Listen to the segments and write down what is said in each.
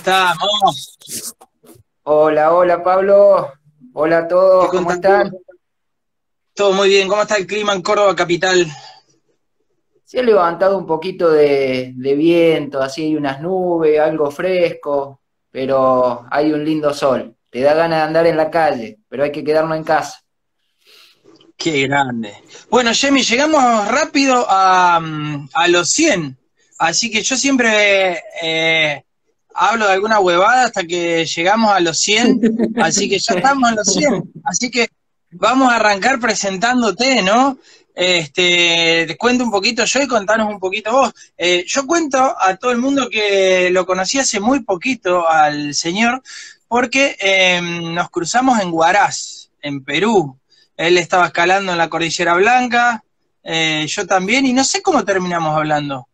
estamos? Hola, hola Pablo. Hola a ¿Qué todos, ¿cómo contás? están? Todo muy bien. ¿Cómo está el clima en Córdoba capital? Se ha levantado un poquito de viento, así hay unas nubes, algo fresco, pero hay un lindo sol. Te da ganas de andar en la calle, pero hay que quedarnos en casa. Qué grande. Bueno, Yemi, llegamos rápido a los 100. Así que yo siempre hablo de alguna huevada hasta que llegamos a los 100. Así que ya estamos en los 100. Así que vamos a arrancar presentándote, ¿no? Te cuento un poquito yo y contanos un poquito vos. Yo cuento a todo el mundo que lo conocí hace muy poquito al señor, porque nos cruzamos en Huaraz, en Perú. Él estaba escalando en la Cordillera Blanca, yo también, y no sé cómo terminamos hablando.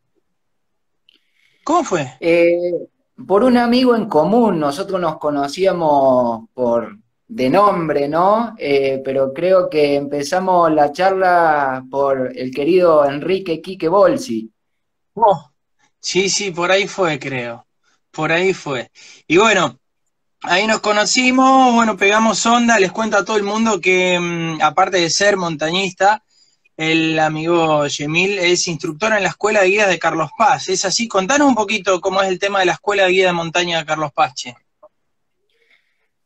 ¿Cómo fue? Eh, por un amigo en común, nosotros nos conocíamos de nombre, ¿no? Pero creo que empezamos la charla por el querido Enrique Quique Bolsi. Oh, sí, sí, por ahí fue, creo. Por ahí fue. Y bueno, ahí nos conocimos, bueno, pegamos onda, les cuento a todo el mundo que aparte de ser montañista, el amigo Yemil es instructor en la Escuela de Guías de Carlos Paz. ¿Es así? Contanos un poquito cómo es el tema de la Escuela de Guía de Montaña de Carlos Paz, che.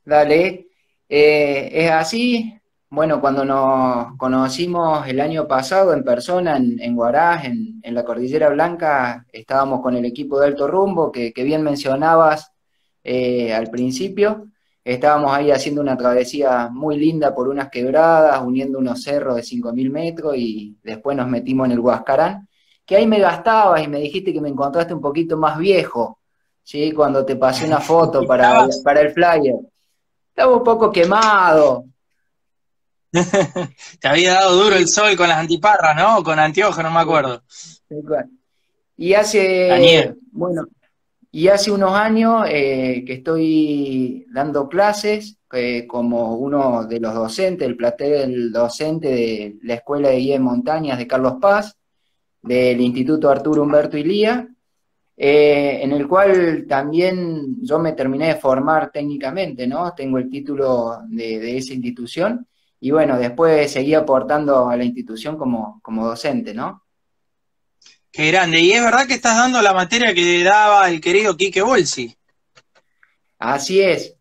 Dale, es así. Bueno, cuando nos conocimos el año pasado en persona en Huaraz, en la Cordillera Blanca, estábamos con el equipo de Alto Rumbo, que bien mencionabas al principio. Estábamos ahí haciendo una travesía muy linda por unas quebradas, uniendo unos cerros de 5.000 metros y después nos metimos en el Huascarán, que ahí me gastabas y me dijiste que me encontraste un poquito más viejo, ¿sí? Cuando te pasé una foto ¿Estabas? para el flyer. Estaba un poco quemado. Te había dado duro el Sí, sol con las antiparras, ¿no? Con anteojos, no me acuerdo. tal cual. Y La nieve. bueno, y hace unos años que estoy dando clases como uno de los docentes, el plantel docente de la Escuela de Guía de Montañas de Carlos Paz, del Instituto Arturo Humberto Ilía, en el cual también yo me terminé de formar técnicamente, ¿no? Tengo el título de esa institución y bueno, después seguí aportando a la institución como docente, ¿no? Qué grande. Y es verdad que estás dando la materia que daba el querido Quique Bolsi. Así es.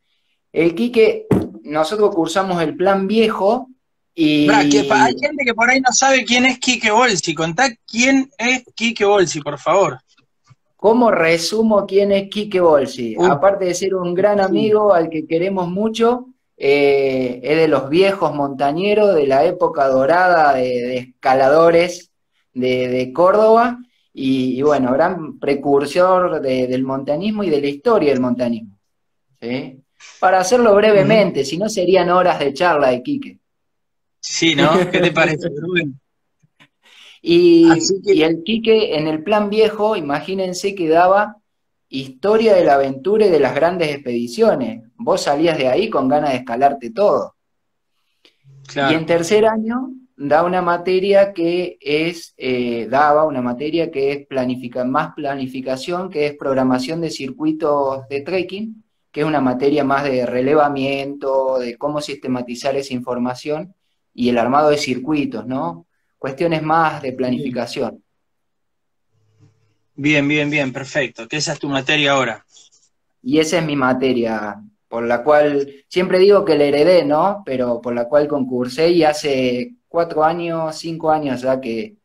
El Quique, nosotros cursamos el plan viejo Hay y gente que por ahí no sabe quién es Quique Bolsi. Contá quién es Quique Bolsi, por favor. ¿cómo resumo quién es Quique Bolsi? Uy, Aparte de ser un gran sí. amigo al que queremos mucho, es de los viejos montañeros de la época dorada de escaladores de Córdoba y bueno, gran precursor del montañismo y de la historia del montañismo, ¿sí? Para hacerlo Ujú. brevemente, si no serían horas de charla de Quique. Sí, ¿no? ¿Qué te parece, Rubén? Así Y que, el Quique en el plan viejo, imagínense que daba historia de la aventura y de las grandes expediciones. Vos salías de ahí con ganas de escalarte todo. Y claro. en tercer año da una materia que es, daba una materia que es más planificación, que es programación de circuitos de trekking, que es una materia más de relevamiento, de cómo sistematizar esa información y el armado de circuitos, ¿no? Cuestiones más de Bien, planificación. bien, bien, bien, perfecto. Que esa es tu materia ahora. Y esa es mi materia, por la cual siempre digo que la heredé, ¿no? Pero por la cual concursé y hace 4 años, 5 años ya que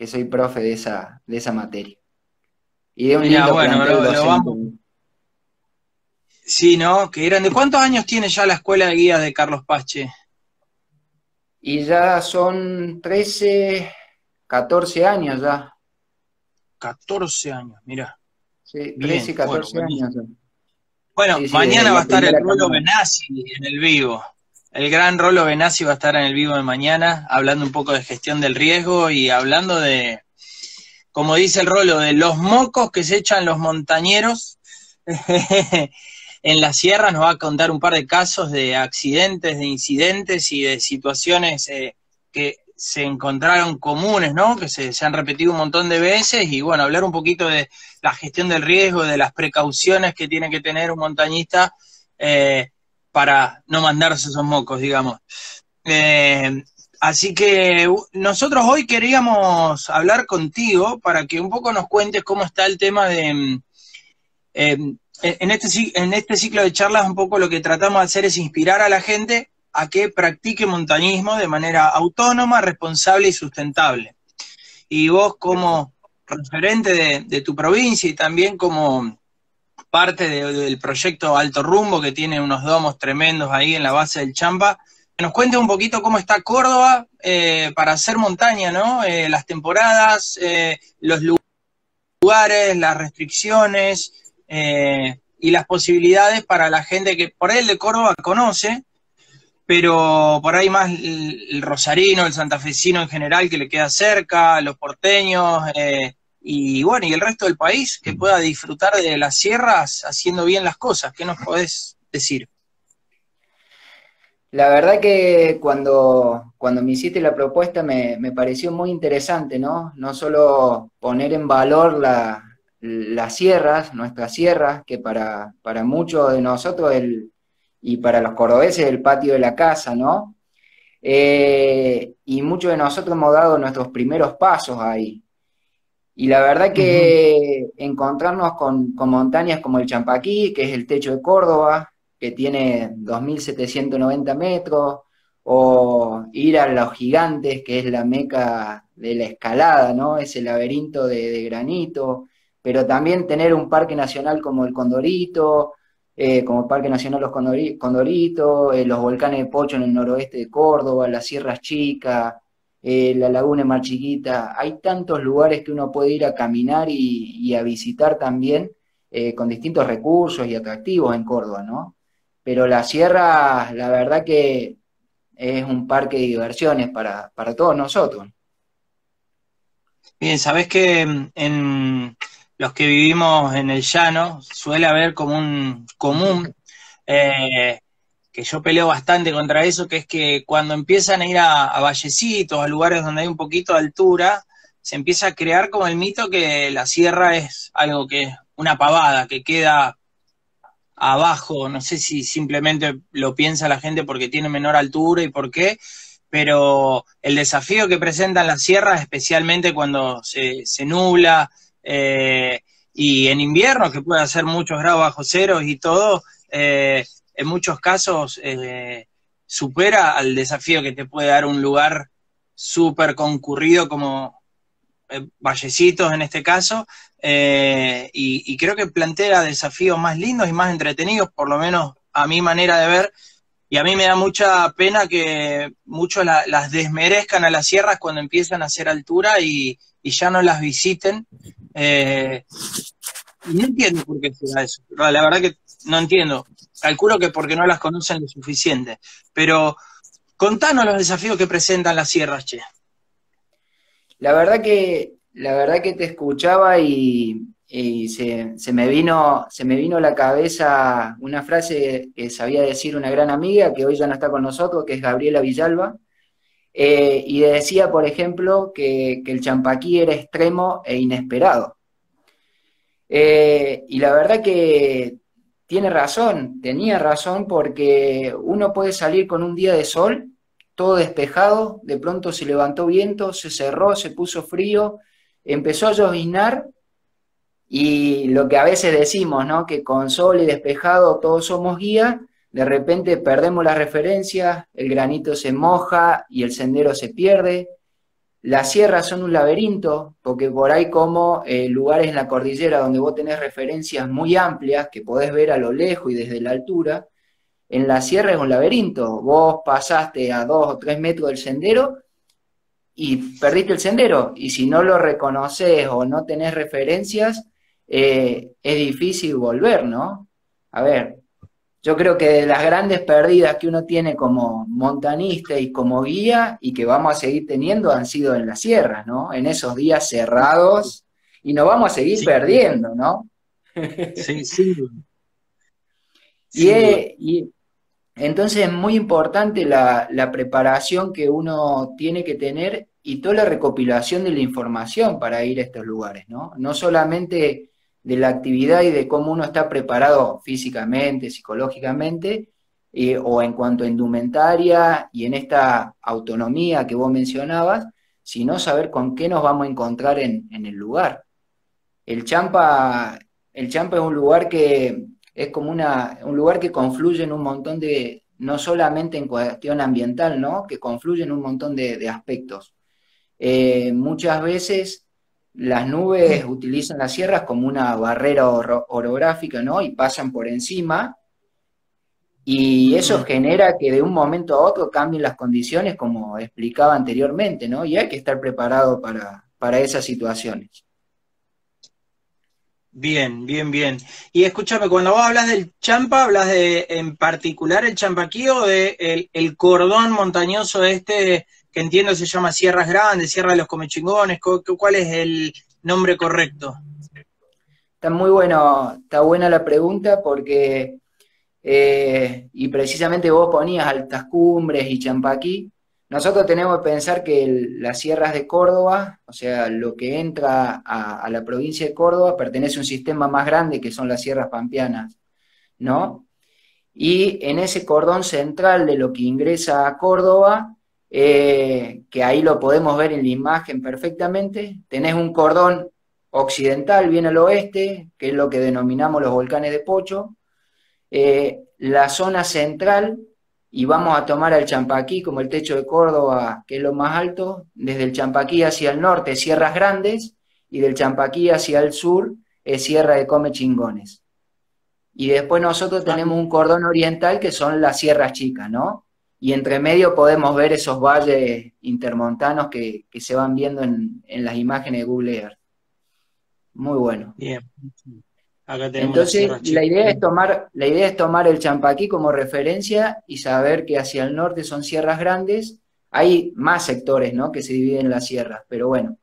soy profe de esa materia. Y de un Mira, lindo bueno, plantel lo docente. vamos. Sí, ¿no? Qué grande. ¿Cuántos años tiene ya la escuela de guías de Carlos Pache? Y ya son 13, 14 años ya. 14 años, mira. Sí, Bien, 13, bueno, 14 buenísimo. años ya. Bueno, Sí, sí, desde mañana va a la estar el primera Rolo camada. Benassi en el vivo. El gran Rolo Benassi va a estar en el vivo de mañana, hablando un poco de gestión del riesgo y hablando de, como dice el Rolo, de los mocos que se echan los montañeros en la sierra. Nos va a contar un par de casos de accidentes, de incidentes y de situaciones que se encontraron comunes, ¿no? Que se han repetido un montón de veces, y bueno, hablar un poquito de la gestión del riesgo, de las precauciones que tiene que tener un montañista para no mandarse esos mocos, digamos. Así que nosotros hoy queríamos hablar contigo para que un poco nos cuentes cómo está el tema de... en este ciclo de charlas un poco lo que tratamos de hacer es inspirar a la gente a que practique montañismo de manera autónoma, responsable y sustentable. Y vos como referente de tu provincia y también como parte del proyecto Alto Rumbo, que tiene unos domos tremendos ahí en la base del Champa, que nos cuentes un poquito cómo está Córdoba para hacer montaña, ¿no? Las temporadas, los lugares, las restricciones y las posibilidades para la gente que por ahí el de Córdoba conoce, pero por ahí más el rosarino, el santafesino en general que le queda cerca, los porteños, y bueno, y el resto del país que pueda disfrutar de las sierras haciendo bien las cosas. ¿Qué nos podés decir? La verdad que cuando me hiciste la propuesta me pareció muy interesante, ¿no? No solo poner en valor las sierras, nuestras sierras, que para muchos de nosotros y para los cordobeses el patio de la casa, ¿no? Y muchos de nosotros hemos dado nuestros primeros pasos ahí. Y la verdad que encontrarnos con montañas como el Champaquí, que es el techo de Córdoba, que tiene 2.790 metros, o ir a Los Gigantes, que es la meca de la escalada, ¿no? Ese laberinto de granito, pero también tener un parque nacional como el Condorito, como el Parque Nacional Los Condoritos, los volcanes de Pocho en el noroeste de Córdoba, las Sierras Chicas, la Laguna Mar Chiquita. Hay tantos lugares que uno puede ir a caminar y a visitar también, con distintos recursos y atractivos en Córdoba, ¿no? Pero la sierra, la verdad que es un parque de diversiones para todos nosotros. Bien, sabés que en los que vivimos en el llano suele haber como un común, eh, que yo peleo bastante contra eso, que es que cuando empiezan a ir a vallecitos, a lugares donde hay un poquito de altura, se empieza a crear como el mito que la sierra es algo que es una pavada, que queda abajo. No sé si simplemente lo piensa la gente porque tiene menor altura y por qué, pero el desafío que presentan las sierras, especialmente cuando se nubla, y en invierno, que puede hacer muchos grados bajo cero y todo, en muchos casos supera al desafío que te puede dar un lugar súper concurrido como Vallecitos en este caso, y creo que plantea desafíos más lindos y más entretenidos, por lo menos a mi manera de ver, y a mí me da mucha pena que muchos las desmerezcan a las sierras cuando empiezan a hacer altura y ya no las visiten. Y no entiendo por qué será eso, la verdad que no entiendo. Calculo que porque no las conocen lo suficiente. Pero contanos los desafíos que presentan las sierras, che. La verdad que te escuchaba y se me vino a la cabeza una frase que sabía decir una gran amiga que hoy ya no está con nosotros, que es Gabriela Villalba, y decía, por ejemplo, que el Champaquí era extremo e inesperado. Y la verdad que tenía razón, porque uno puede salir con un día de sol, todo despejado, de pronto se levantó viento, se cerró, se puso frío, empezó a lloviznar, y lo que a veces decimos, ¿no? Que con sol y despejado todos somos guía, de repente perdemos las referencias, el granito se moja y el sendero se pierde. Las sierras son un laberinto, porque por ahí como lugares en la cordillera donde vos tenés referencias muy amplias que podés ver a lo lejos y desde la altura, en la sierra es un laberinto. Vos pasaste a 2 o 3 metros del sendero y perdiste el sendero, y si no lo reconoces o no tenés referencias, es difícil volver, ¿no? A ver, yo creo que de las grandes pérdidas que uno tiene como montanista y como guía, y que vamos a seguir teniendo, han sido en las sierras, ¿no? En esos días cerrados, y nos vamos a seguir Sí, perdiendo, ¿no? sí, sin duda. Y, Sin duda. Entonces es muy importante la preparación que uno tiene que tener y toda la recopilación de la información para ir a estos lugares, ¿no? No solamente de la actividad y de cómo uno está preparado físicamente, psicológicamente, o en cuanto a indumentaria y en esta autonomía que vos mencionabas, sino saber con qué nos vamos a encontrar en el lugar. El Champa, el Champa es un lugar que es como un lugar que confluye en un montón de, no solamente en cuestión ambiental, ¿no? Que confluye en un montón de aspectos. Muchas veces las nubes utilizan las sierras como una barrera orográfica, ¿no? Y pasan por encima, y eso Mm. genera que de un momento a otro cambien las condiciones, como explicaba anteriormente, ¿no? Y hay que estar preparado para esas situaciones. Bien, bien, bien. Y escúchame, cuando vos hablas del Champa, ¿hablas de en particular el Champaquí o de el cordón montañoso este que entiendo se llama Sierras Grandes, Sierra de los Comechingones? ¿Cuál es el nombre correcto? Está muy bueno, está buena la pregunta porque, y precisamente vos ponías Altas Cumbres y Champaquí. Nosotros tenemos que pensar que las sierras de Córdoba, o sea, lo que entra a la provincia de Córdoba, pertenece a un sistema más grande que son las sierras pampeanas, ¿no? Y en ese cordón central de lo que ingresa a Córdoba, que ahí lo podemos ver en la imagen perfectamente, tenés un cordón occidental bien al oeste, que es lo que denominamos los volcanes de Pocho, la zona central, y vamos a tomar al Champaquí como el techo de Córdoba, que es lo más alto, desde el Champaquí hacia el norte, Sierras Grandes, y del Champaquí hacia el sur, Sierra de Comechingones. Y después nosotros Ah, tenemos un cordón oriental que son las sierras chicas, ¿no? Y entre medio podemos ver esos valles intermontanos que se van viendo en las imágenes de Google Earth. Muy bueno. bien. Acá tenemos las Entonces, Sierras Chicas. la idea es tomar el Champaquí como referencia y saber que hacia el norte son sierras grandes. Hay más sectores, ¿no? Que se dividen en las sierras, pero bueno,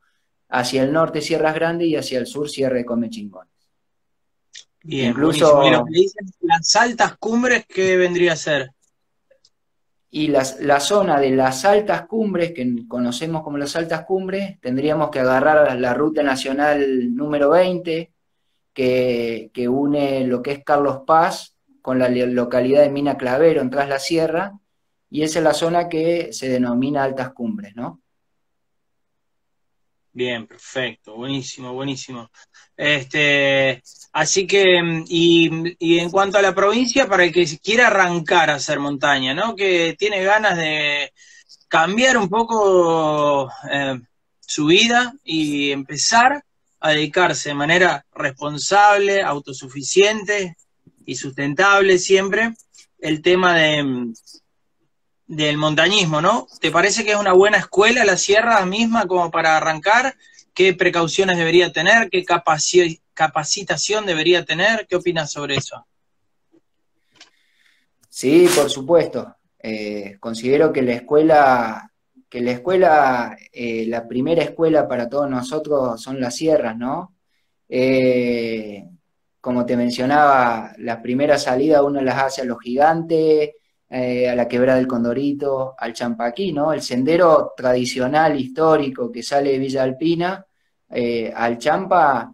hacia el norte sierras grandes y hacia el sur Sierra de Comechingones. Bien, buenísimo. Y lo que Incluso. le dicen las altas cumbres, ¿qué vendría a ser? Y la zona de las altas cumbres, que conocemos como las altas cumbres, tendríamos que agarrar la ruta nacional número 20, que une lo que es Carlos Paz con la localidad de Mina Clavero, en Tras la Sierra, y esa es la zona que se denomina altas cumbres, ¿no? Bien, perfecto, buenísimo, buenísimo. Así que, y en cuanto a la provincia, para el que quiera arrancar a hacer montaña, ¿no? Que tiene ganas de cambiar un poco su vida y empezar a dedicarse de manera responsable, autosuficiente y sustentable siempre, el tema del montañismo, ¿no? ¿Te parece que es una buena escuela la sierra misma como para arrancar? ¿Qué precauciones debería tener? ¿Qué capacitación debería tener? ¿Qué opinas sobre eso? Sí, por supuesto. Considero la primera escuela para todos nosotros son las sierras, ¿no? Eh, Como te mencionaba, las primeras salidas uno las hace a los Gigantes, a la Quebrada del Condorito, al Champaquí, ¿no? El sendero tradicional, histórico que sale de Villa Alpina, al Champa,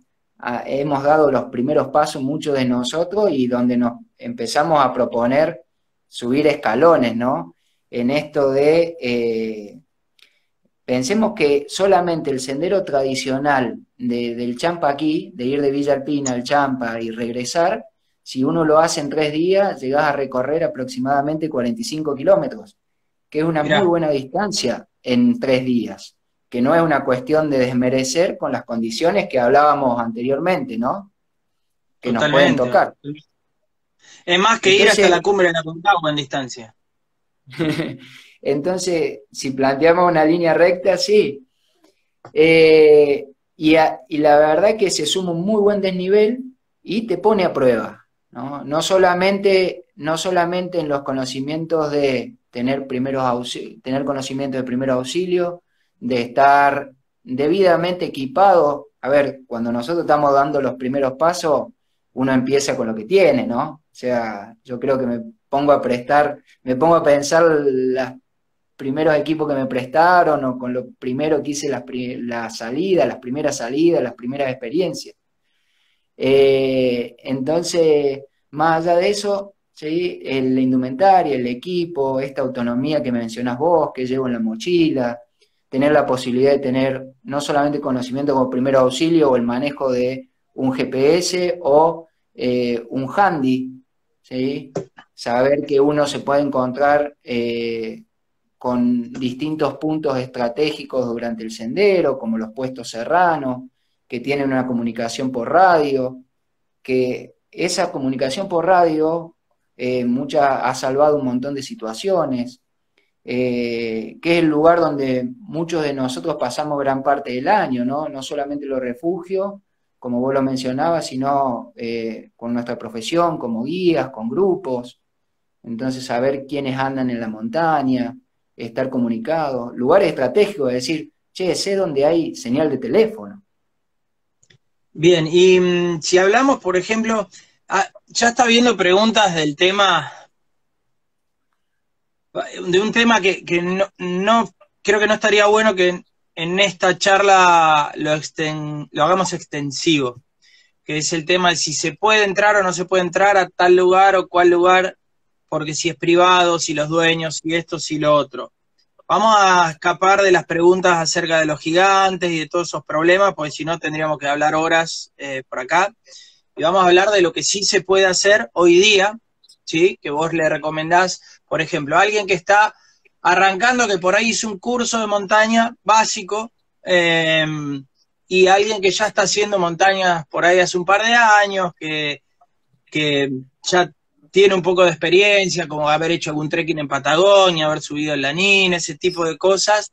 hemos dado los primeros pasos muchos de nosotros y donde nos empezamos a proponer subir escalones, ¿no? En esto de pensemos que solamente el sendero tradicional del Champa aquí, de ir de Villa Alpina al Champa y regresar, si uno lo hace en 3 días, llegás a recorrer aproximadamente 45 kilómetros, que es una muy Mirá, buena distancia en 3 días, que no es una cuestión de desmerecer con las condiciones que hablábamos anteriormente, ¿no? Que nos pueden totalmente. tocar. Es más que ir hasta Entonces, la cumbre de la Concagua en distancia. entonces, si planteamos una línea recta, sí. Y la verdad que se suma un muy buen desnivel y te pone a prueba, ¿no? No solamente en los conocimientos de tener conocimiento de primer auxilio, de estar debidamente equipado. A ver, cuando nosotros estamos dando los primeros pasos, uno empieza con lo que tiene, ¿no? O sea, yo creo que me pongo a pensar los primeros equipos que me prestaron o con lo primero que hice las primeras salidas, las primeras experiencias. Entonces, más allá de eso, ¿sí? La indumentaria, el equipo, esta autonomía que mencionas vos, que llevo en la mochila, tener la posibilidad de tener no solamente conocimiento como primer auxilio o el manejo de un GPS o un handy, ¿sí? Saber que uno se puede encontrar con distintos puntos estratégicos durante el sendero, como los puestos serranos, que tienen una comunicación por radio, que esa comunicación por radio ha salvado un montón de situaciones, que es el lugar donde muchos de nosotros pasamos gran parte del año, ¿no? No solamente los refugios, como vos lo mencionabas, sino con nuestra profesión, como guías, con grupos. Entonces, saber quiénes andan en la montaña, estar comunicados, lugares estratégicos, es decir, che, sé dónde hay señal de teléfono. Bien, y si hablamos, por ejemplo, ya está viendo preguntas del tema, de un tema que no creo que no estaría bueno que en esta charla lo hagamos extensivo, que es el tema de si se puede entrar o no se puede entrar a tal lugar o cual lugar, porque si es privado, si los dueños, si esto, si lo otro. Vamos a escapar de las preguntas acerca de los gigantes y de todos esos problemas, porque si no tendríamos que hablar horas por acá. Y vamos a hablar de lo que sí se puede hacer hoy día, ¿sí? Que vos le recomendás, por ejemplo, a alguien que está arrancando, que por ahí hizo un curso de montaña básico, y alguien que ya está haciendo montañas por ahí hace un par de años, que ya tiene un poco de experiencia, como haber hecho algún trekking en Patagonia, haber subido el Lanín, ese tipo de cosas.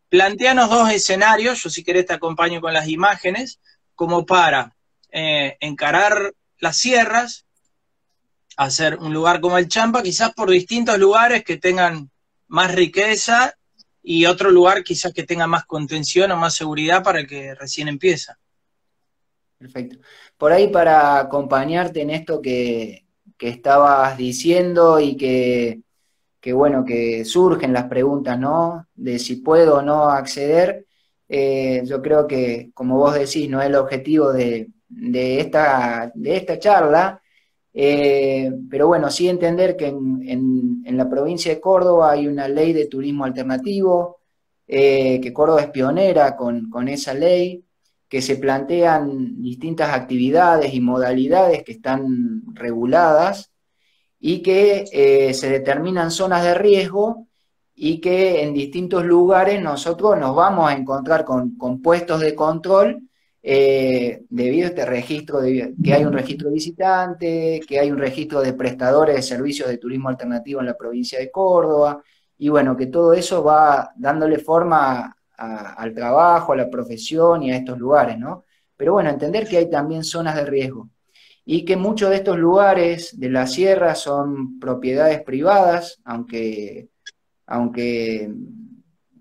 Planteanos dos escenarios, yo si querés te acompaño con las imágenes, como para encarar las sierras, hacer un lugar como el Champa, quizás por distintos lugares que tengan más riqueza y otro lugar quizás que tenga más contención o más seguridad para el que recién empieza. Perfecto. Por ahí para acompañarte en esto que estabas diciendo y bueno, que surgen las preguntas, ¿no? De si puedo o no acceder. Yo creo que, como vos decís, no es el objetivo de esta charla, pero bueno, sí entender que en la provincia de Córdoba hay una ley de turismo alternativo, que Córdoba es pionera con esa ley, que se plantean distintas actividades y modalidades que están reguladas y que se determinan zonas de riesgo y que en distintos lugares nosotros nos vamos a encontrar con puestos de control debido a este registro, que hay un registro de visitante, que hay un registro de prestadores de servicios de turismo alternativo en la provincia de Córdoba, y bueno, que todo eso va dándole forma al trabajo, a la profesión y a estos lugares, ¿no? Pero bueno, entender que hay también zonas de riesgo y que muchos de estos lugares de la sierra son propiedades privadas, aunque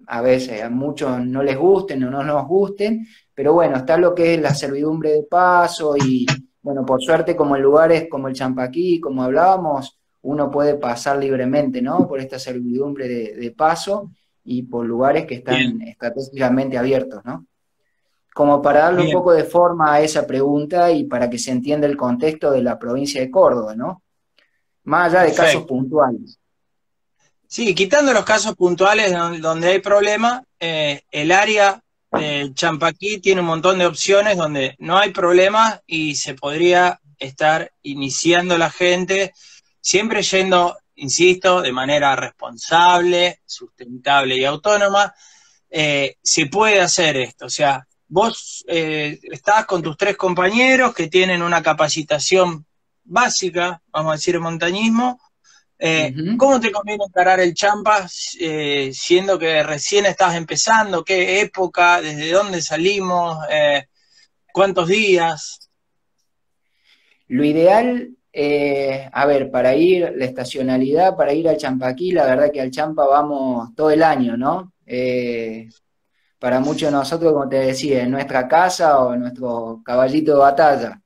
a veces a muchos no les gusten o no nos gusten, pero bueno, está lo que es la servidumbre de paso y bueno, por suerte como en lugares como el Champaquí, como hablábamos, uno puede pasar libremente, ¿no? Por esta servidumbre de paso y por lugares que están Bien, estratégicamente abiertos, ¿no? Como para darle un bien, poco de forma a esa pregunta y para que se entienda el contexto de la provincia de Córdoba, ¿no? Más allá de casos perfecto. puntuales. Sí, quitando los casos puntuales donde hay problema, el área del Champaquí tiene un montón de opciones donde no hay problema y se podría estar iniciando la gente, siempre yendo, insisto, de manera responsable, sustentable y autónoma. Se puede hacer esto, o sea, vos estás con tus tres compañeros que tienen una capacitación básica, vamos a decir, en montañismo. Ujú. ¿Cómo te conviene encarar el Champa siendo que recién estás empezando? ¿Qué época? ¿Desde dónde salimos? ¿Cuántos días? Lo ideal, a ver, para ir, la estacionalidad, para ir al Champaquí, la verdad que al Champa vamos todo el año, ¿no? Para muchos de nosotros, como te decía, en nuestra casa o nuestro caballito de batalla.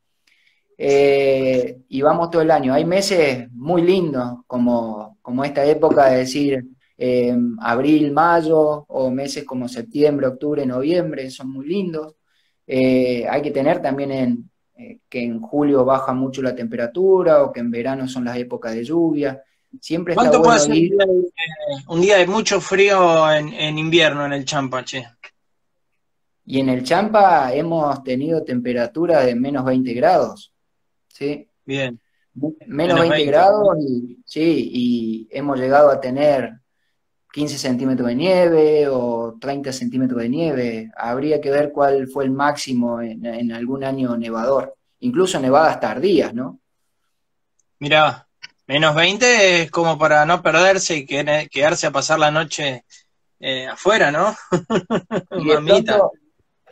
y vamos todo el año. Hay meses muy lindos, como esta época de decir abril, mayo, o meses como septiembre, octubre, noviembre, son muy lindos. Hay que tener también que en julio baja mucho la temperatura, o que en verano son las épocas de lluvia. Siempre está ¿Cuánto puede bueno ser ir. un día de mucho frío en invierno en el Champa, che? Y en el Champa hemos tenido temperaturas de menos 20 grados, ¿sí? Bien, Menos menos 20 20. grados, y, sí, y hemos llegado a tener 15 centímetros de nieve o 30 centímetros de nieve. Habría que ver cuál fue el máximo en algún año nevador. Incluso nevadas tardías, ¿no? Mirá, menos 20 es como para no perderse y quedarse a pasar la noche afuera, ¿no? Y de Mamita. pronto,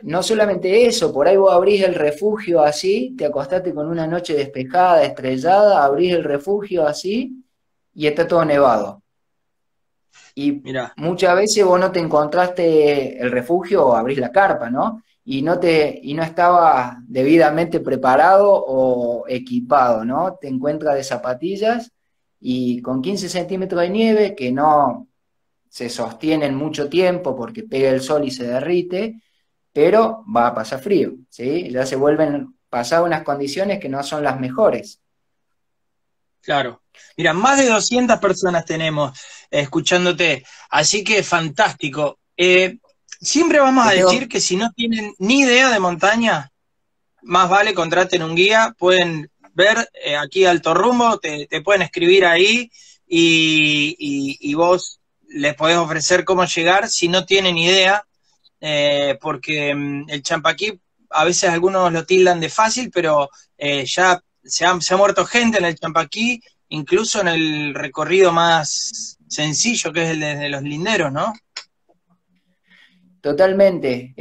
no solamente eso, por ahí vos abrís el refugio así, te acostaste con una noche despejada, estrellada, abrís el refugio así y está todo nevado. Y Mirá, muchas veces vos no te encontraste el refugio o abrís la carpa, ¿no? Y no estabas debidamente preparado o equipado, ¿no? Te encuentras de zapatillas y con 15 centímetros de nieve que no se sostienen mucho tiempo porque pega el sol y se derrite, pero va a pasar frío, ¿sí? Ya se vuelven pasadas unas condiciones que no son las mejores. claro. Mira, más de 200 personas tenemos escuchándote, así que fantástico. Siempre vamos Te a tengo, decir que si no tienen ni idea de montaña, más vale contraten un guía, pueden ver aquí Alto Rumbo, te pueden escribir ahí y vos les podés ofrecer cómo llegar si no tienen idea, porque el Champaquí a veces algunos lo tildan de fácil, pero ya se ha muerto gente en el Champaquí, incluso en el recorrido más sencillo que es el de los linderos, ¿no? totalmente.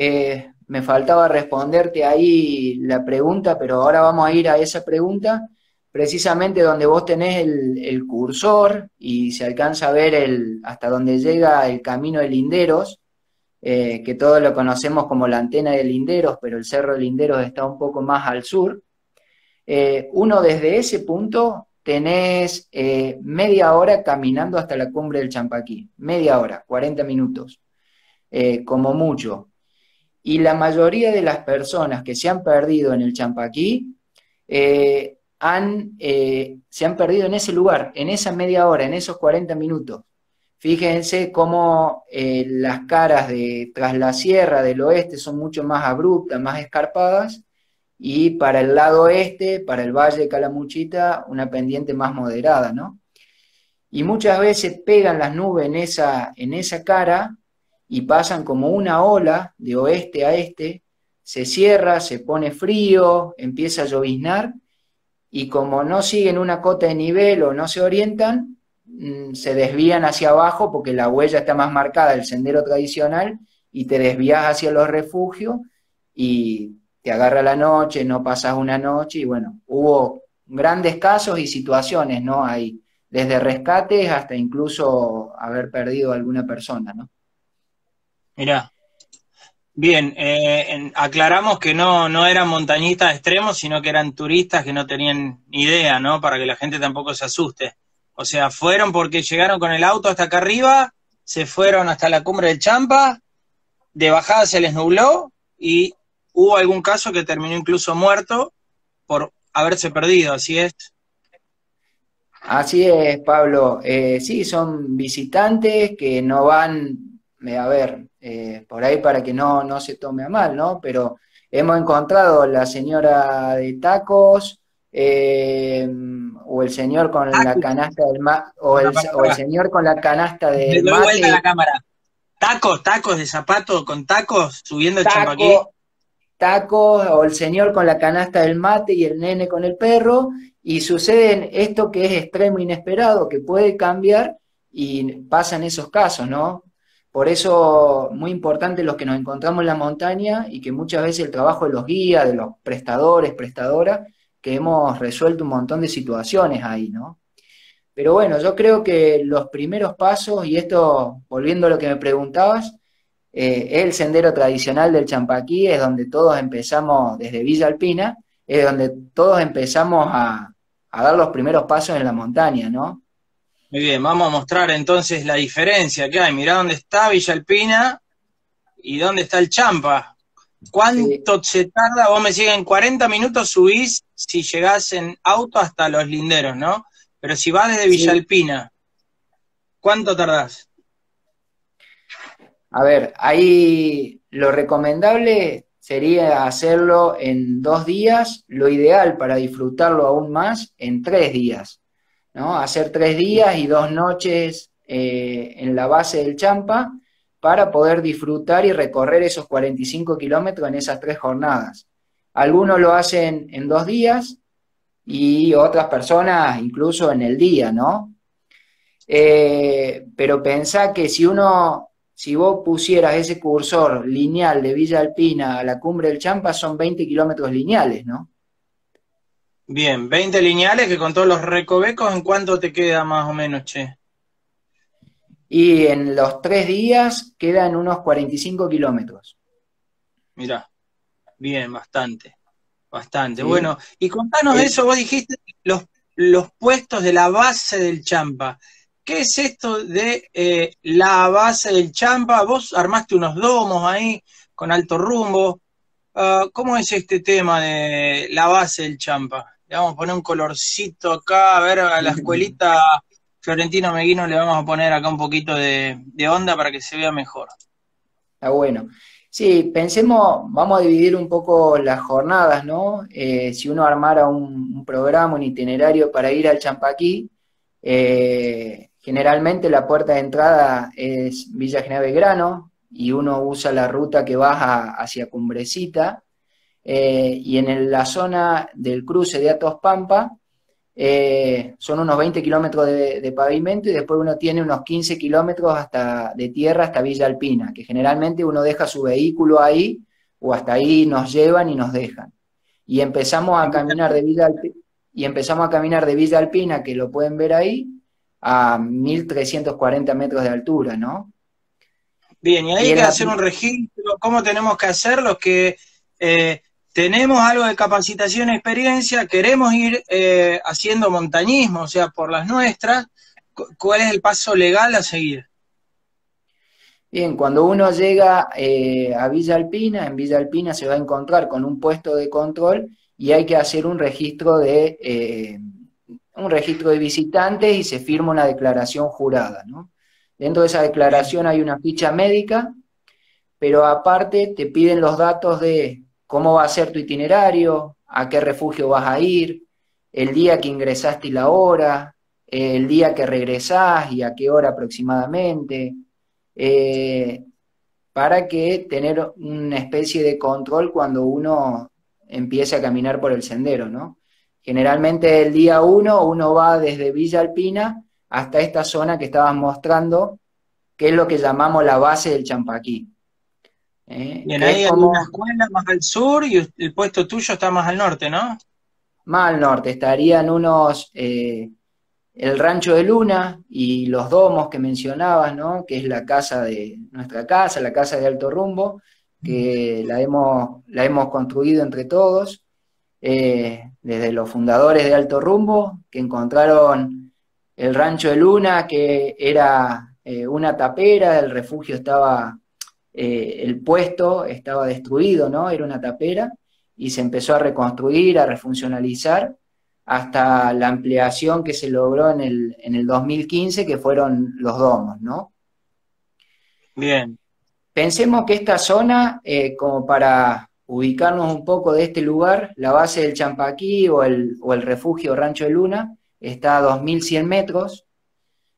Me faltaba responderte ahí la pregunta, pero ahora vamos a ir a esa pregunta, precisamente donde vos tenés el cursor y se alcanza a ver hasta donde llega el camino de Linderos, que todos lo conocemos como la antena de Linderos, pero el Cerro de Linderos está un poco más al sur. Uno desde ese punto tenés media hora caminando hasta la cumbre del Champaquí, media hora, 40 minutos, como mucho. Y la mayoría de las personas que se han perdido en el Champaquí se han perdido en ese lugar, en esa media hora, en esos 40 minutos. Fíjense cómo las caras de tras la sierra del oeste son mucho más abruptas, más escarpadas, y para el lado este, para el Valle de Calamuchita, una pendiente más moderada, ¿no? Y muchas veces pegan las nubes en esa cara y pasan como una ola de oeste a este, se cierra, se pone frío, empieza a lloviznar, y como no siguen una cota de nivel o no se orientan, se desvían hacia abajo porque la huella está más marcada del sendero tradicional, y te desvías hacia los refugios y te agarra la noche, no pasas una noche, y bueno, hubo grandes casos y situaciones, ¿no? Hay desde rescates hasta incluso haber perdido a alguna persona, ¿no? Mirá. Bien, aclaramos que no eran montañistas extremos, sino que eran turistas que no tenían ni idea, ¿no? Para que la gente tampoco se asuste. O sea, fueron porque llegaron con el auto hasta acá arriba, se fueron hasta la cumbre del Champa, de bajada se les nubló y hubo algún caso que terminó incluso muerto por haberse perdido, así es. Así es, Pablo. Sí, son visitantes que no van, a ver, por ahí para que no se tome a mal, ¿no? Pero hemos encontrado la señora de tacos, o el señor con la canasta del Para, o el para. señor con la canasta Le del doy vuelta a mate, la cámara. Tacos de zapato con tacos, subiendo el Champaquí. taco, tacos, o el señor con la canasta del mate y el nene con el perro, y sucede esto que es extremo, inesperado, que puede cambiar, y pasan esos casos, ¿no? Por eso, muy importante los que nos encontramos en la montaña, y que muchas veces el trabajo de los guías, de los prestadores, prestadoras, que hemos resuelto un montón de situaciones ahí, ¿no? Pero bueno, yo creo que los primeros pasos, y esto, volviendo a lo que me preguntabas, es el sendero tradicional del Champaquí, es donde todos empezamos desde Villa Alpina, es donde todos empezamos a dar los primeros pasos en la montaña, ¿no? Muy bien, vamos a mostrar entonces la diferencia que hay. Mirá dónde está Villa Alpina y dónde está el Champa. ¿Cuánto se tarda? Vos me decís, en 40 minutos subís si llegás en auto hasta Los Linderos, ¿no? Pero si vas desde Villa Alpina, ¿cuánto tardás? A ver, ahí lo recomendable sería hacerlo en 2 días, lo ideal para disfrutarlo aún más, en 3 días, ¿no? Hacer 3 días y 2 noches en la base del Champa para poder disfrutar y recorrer esos 45 kilómetros en esas 3 jornadas. Algunos lo hacen en 2 días y otras personas incluso en el día, ¿no? Pero pensá que si vos pusieras ese cursor lineal de Villa Alpina a la cumbre del Champa, son 20 kilómetros lineales, ¿no? Bien, 20 lineales que con todos los recovecos, ¿en cuánto te queda más o menos, che? Y en los 3 días quedan unos 45 kilómetros. Mirá, bien, bastante, bastante. ¿Sí? Bueno, y contanos de eso, vos dijiste los puestos de la base del Champa. ¿Qué es esto de la base del Champa? Vos armaste unos domos ahí con alto rumbo. ¿Cómo es este tema de la base del Champa? Le vamos a poner un colorcito acá, a ver, a la escuelita Florentino Meguino le vamos a poner acá un poquito de onda para que se vea mejor. Está bueno. Sí, pensemos, vamos a dividir un poco las jornadas, ¿no? Si uno armara un programa, un itinerario para ir al Champaquí, generalmente la puerta de entrada es Villa General Belgrano y uno usa la ruta que baja hacia Cumbrecita, y en la zona del cruce de Atos Pampa son unos 20 kilómetros de pavimento y después uno tiene unos 15 kilómetros de tierra hasta Villa Alpina, que generalmente uno deja su vehículo ahí o hasta ahí nos llevan y nos dejan. Y empezamos a caminar de Villa Alpina, que lo pueden ver ahí, a 1340 metros de altura, ¿no? Bien, y ahí hay que hacer un registro. ¿Cómo tenemos que hacer los que tenemos algo de capacitación y experiencia, queremos ir haciendo montañismo, o sea, por las nuestras? ¿Cuál es el paso legal a seguir? Bien, cuando uno llega a Villa Alpina, en Villa Alpina se va a encontrar con un puesto de control y hay que hacer un registro de visitantes y se firma una declaración jurada, ¿no? Dentro de esa declaración hay una ficha médica, pero aparte te piden los datos de cómo va a ser tu itinerario, a qué refugio vas a ir, el día que ingresaste y la hora, el día que regresás y a qué hora aproximadamente, para que tener una especie de control cuando uno empiece a caminar por el sendero, ¿no? Generalmente el día 1 uno va desde Villa Alpina hasta esta zona que estabas mostrando, que es lo que llamamos la base del Champaquí. Bien, ahí hay una escuela más al sur y el puesto tuyo está más al norte, ¿no? Más al norte, estarían el Rancho de Luna y los domos que mencionabas, ¿no? Que es nuestra casa, la casa de Alto Rumbo, que la hemos construido entre todos, desde los fundadores de Alto Rumbo, que encontraron el Rancho de Luna, que era una tapera, el refugio el puesto estaba destruido, ¿no? Era una tapera, y se empezó a reconstruir, a refuncionalizar, hasta la ampliación que se logró en el 2015, que fueron los domos, ¿no? Bien. Pensemos que esta zona, como para ubicarnos un poco de este lugar, la base del Champaquí o el refugio Rancho de Luna, está a 2100 metros,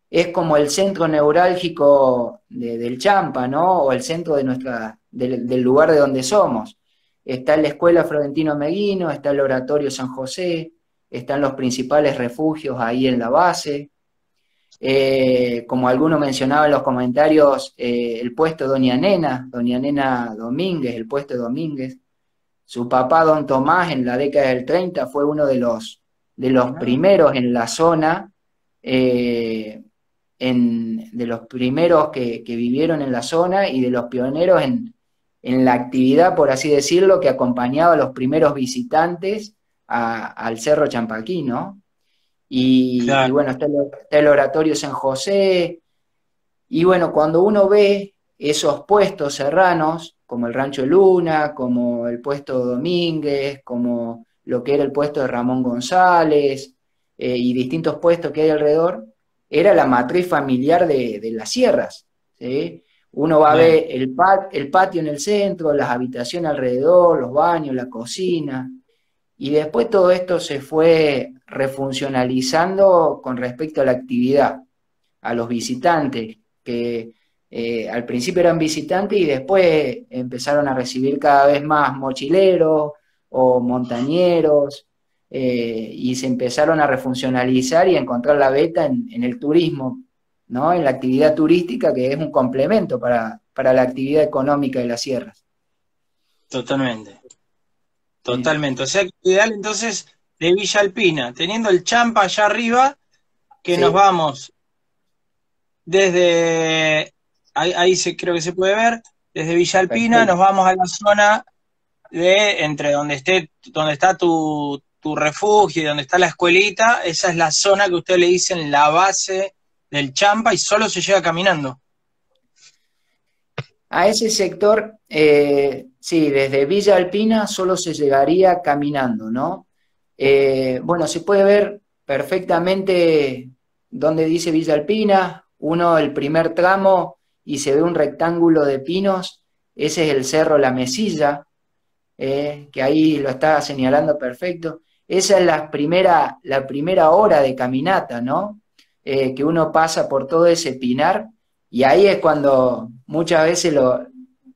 es como el centro neurálgico del Champa, ¿no? O el centro del lugar de donde somos. Está la Escuela Florentino Meguino, está el Oratorio San José, están los principales refugios ahí en la base. Como alguno mencionaba en los comentarios, el puesto de Doña Nena Domínguez, el puesto de Domínguez. Su papá, Don Tomás, en la década del 30 fue uno de los primeros en la zona, de los primeros que vivieron en la zona y de los pioneros en la actividad, por así decirlo, que acompañaba a los primeros visitantes al Cerro Champaquí, ¿no? Y Claro. bueno, está el Oratorio San José, y bueno, cuando uno ve esos puestos serranos, como el Rancho Luna, como el puesto Domínguez, como lo que era el puesto de Ramón González, y distintos puestos que hay alrededor, era la matriz familiar de las sierras, ¿sí? Uno va a Bien. ver el patio en el centro, las habitaciones alrededor, los baños, la cocina, y después todo esto se fue refuncionalizando con respecto a la actividad, a los visitantes, que al principio eran visitantes y después empezaron a recibir cada vez más mochileros o montañeros, y se empezaron a refuncionalizar y a encontrar la beta en el turismo, ¿no? En la actividad turística, que es un complemento para la actividad económica de las sierras. Totalmente. Sí, Totalmente. O sea que ideal entonces de Villa Alpina, teniendo el Champa allá arriba, que nos sí, vamos desde, ahí creo que se puede ver, desde Villa Alpina nos perfecto. vamos a la zona de entre donde está tu refugio y donde está la escuelita, esa es la zona que ustedes le dicen la base del Champa y solo se llega caminando. A ese sector, sí, desde Villa Alpina solo se llegaría caminando, ¿no? Bueno, se puede ver perfectamente dónde dice Villa Alpina, uno, el primer tramo, y se ve un rectángulo de pinos, ese es el Cerro La Mesilla, que ahí lo está señalando perfecto. Esa es la primera hora de caminata, ¿no? Que uno pasa por todo ese pinar y ahí es cuando muchas veces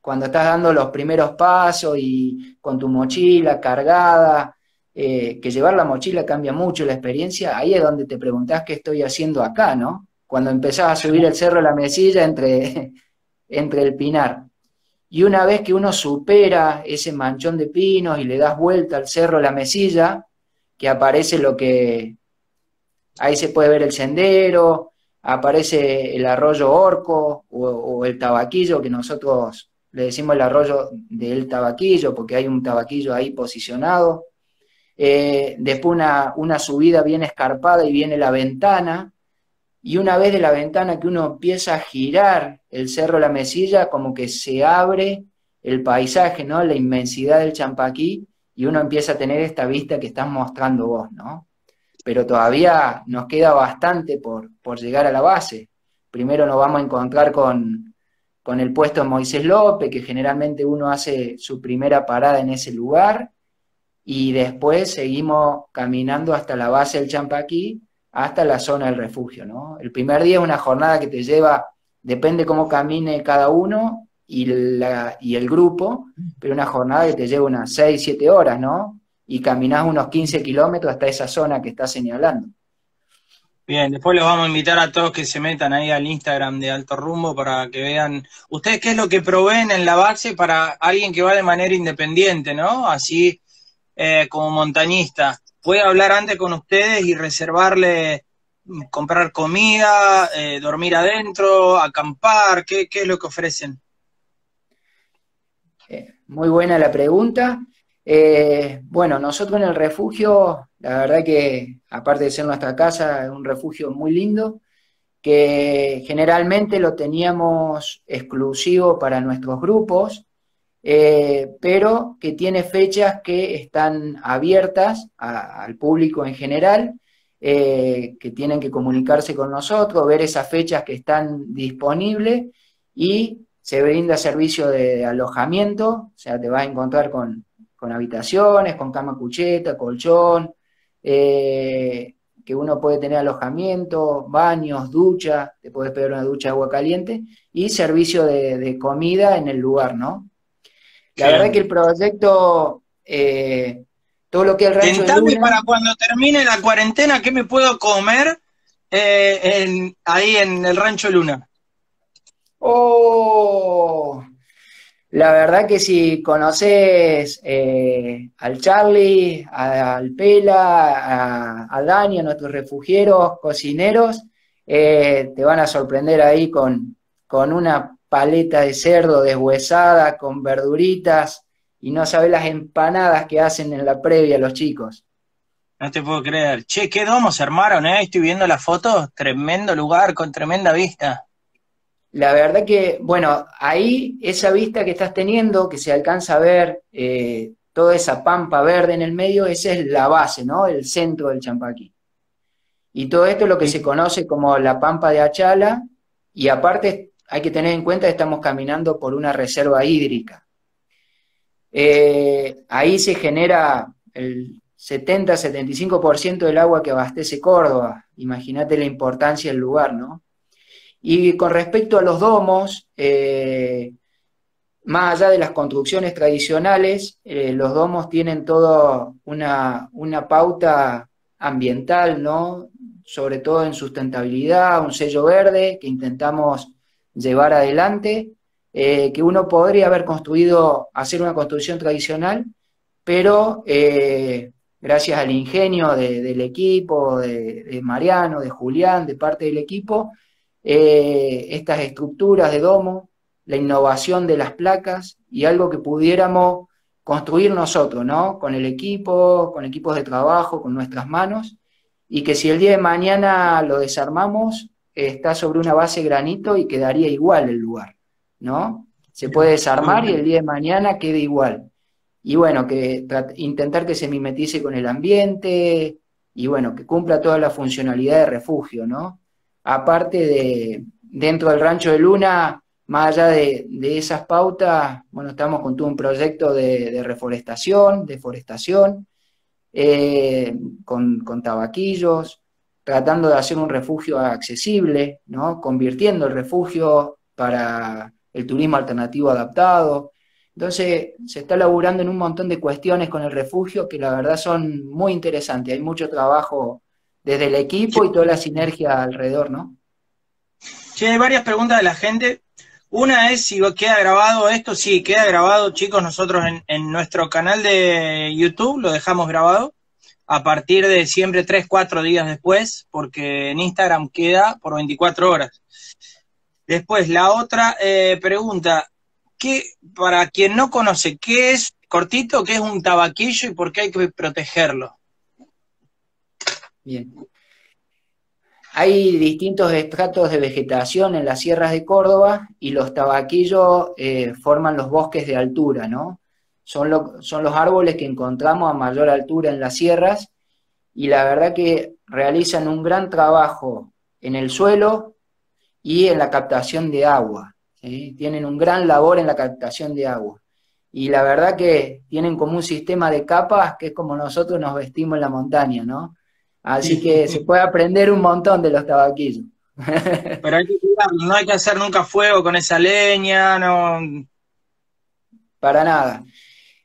cuando estás dando los primeros pasos y con tu mochila cargada, que llevar la mochila cambia mucho la experiencia, ahí es donde te preguntás qué estoy haciendo acá, ¿no? Cuando empezás a subir el cerro La Mesilla entre el pinar. Y una vez que uno supera ese manchón de pinos y le das vuelta al cerro La Mesilla, que aparece ahí se puede ver el sendero, aparece el arroyo Orco o el Tabaquillo, que nosotros le decimos el arroyo del Tabaquillo, porque hay un tabaquillo ahí posicionado. Después una subida bien escarpada y viene la ventana, y una vez de la ventana que uno empieza a girar el Cerro La Mesilla, como que se abre el paisaje, ¿no? La inmensidad del Champaquí, y uno empieza a tener esta vista que estás mostrando vos, ¿no? Pero todavía nos queda bastante por llegar a la base. Primero nos vamos a encontrar con el puesto de Moisés López, que generalmente uno hace su primera parada en ese lugar, y después seguimos caminando hasta la base del Champaquí, hasta la zona del refugio, ¿no? El primer día es una jornada que te lleva, depende cómo camine cada uno y el grupo, pero una jornada que te lleva unas 6 7 horas, ¿no? Y caminás unos 15 kilómetros hasta esa zona que estás señalando. Bien, después los vamos a invitar a todos que se metan ahí al Instagram de Alto Rumbo para que vean ustedes qué es lo que proveen en la base para alguien que va de manera independiente, ¿no? Así como montañista. Puede hablar antes con ustedes y reservarle, comprar comida, dormir adentro, acampar, ¿qué es lo que ofrecen? Muy buena la pregunta. Bueno, nosotros en el refugio, la verdad que aparte de ser nuestra casa, es un refugio muy lindo, que generalmente lo teníamos exclusivo para nuestros grupos, pero que tiene fechas que están abiertas al público en general, que tienen que comunicarse con nosotros, ver esas fechas que están disponibles, y se brinda servicio de alojamiento, o sea, te vas a encontrar con habitaciones, con cama cucheta, colchón, que uno puede tener alojamiento, baños, ducha, te puedes pedir una ducha de agua caliente, y servicio de comida en el lugar, ¿no? La verdad que Bien. el proyecto, todo lo que es el Rancho de Tentame Luna, para cuando termine la cuarentena, ¿qué me puedo comer ahí en el Rancho Luna? oh, la verdad que si conoces al Charlie, al Pela, a Dani, a nuestros refugieros, cocineros, te van a sorprender ahí con una paleta de cerdo deshuesada, con verduritas, y no sabes las empanadas que hacen en la previa los chicos. No te puedo creer. Che, qué domos se armaron, ¿eh? Estoy viendo las fotos. Tremendo lugar, con tremenda vista. La verdad que, bueno, ahí esa vista que estás teniendo, que se alcanza a ver toda esa pampa verde en el medio, esa es la base, ¿no? El centro del Champaquí. Y todo esto es lo que se conoce como la Pampa de Achala, y aparte hay que tener en cuenta que estamos caminando por una reserva hídrica. Ahí se genera el 70-75% del agua que abastece Córdoba. Imagínate la importancia del lugar, ¿no? Y con respecto a los domos, más allá de las construcciones tradicionales, los domos tienen toda una pauta ambiental, ¿no? Sobre todo en sustentabilidad, un sello verde que intentamos llevar adelante, que uno podría haber construido, hacer una construcción tradicional, pero gracias al ingenio del equipo, de Mariano, de Julián, de parte del equipo, estas estructuras de domo, la innovación de las placas y algo que pudiéramos construir nosotros, ¿no? Con el equipo, con equipos de trabajo, con nuestras manos, y que si el día de mañana lo desarmamos, está sobre una base granito y quedaría igual el lugar, ¿no? Se puede desarmar y el día de mañana queda igual. Y bueno, que intentar que se mimetice con el ambiente y bueno, que cumpla toda la funcionalidad de refugio, ¿no? Aparte de, dentro del Rancho de Luna, más allá de esas pautas, bueno, estamos con todo un proyecto de reforestación, deforestación, con tabaquillos, tratando de hacer un refugio accesible, ¿no? Convirtiendo el refugio para el turismo alternativo adaptado. Entonces, se está laburando en un montón de cuestiones con el refugio que la verdad son muy interesantes. Hay mucho trabajo desde el equipo y toda la sinergia alrededor, ¿no? Sí, hay varias preguntas de la gente. Una es si queda grabado esto. Sí, queda grabado, chicos. Nosotros en nuestro canal de YouTube lo dejamos grabado a partir de siempre 3, 4 días después, porque en Instagram queda por 24 horas. Después, la otra pregunta, para quien no conoce, ¿qué es, cortito, qué es un tabaquillo y por qué hay que protegerlo? Bien. Hay distintos estratos de vegetación en las sierras de Córdoba y los tabaquillos forman los bosques de altura, ¿no? Son los árboles que encontramos a mayor altura en las sierras y la verdad que realizan un gran trabajo en el suelo y en la captación de agua, ¿sí? Tienen un gran labor en la captación de agua. Y la verdad que tienen como un sistema de capas que es como nosotros nos vestimos en la montaña, ¿no? Así que se puede aprender un montón de los tabaquillos. Pero hay que cuidarlo, no hay que hacer nunca fuego con esa leña, no. Para nada.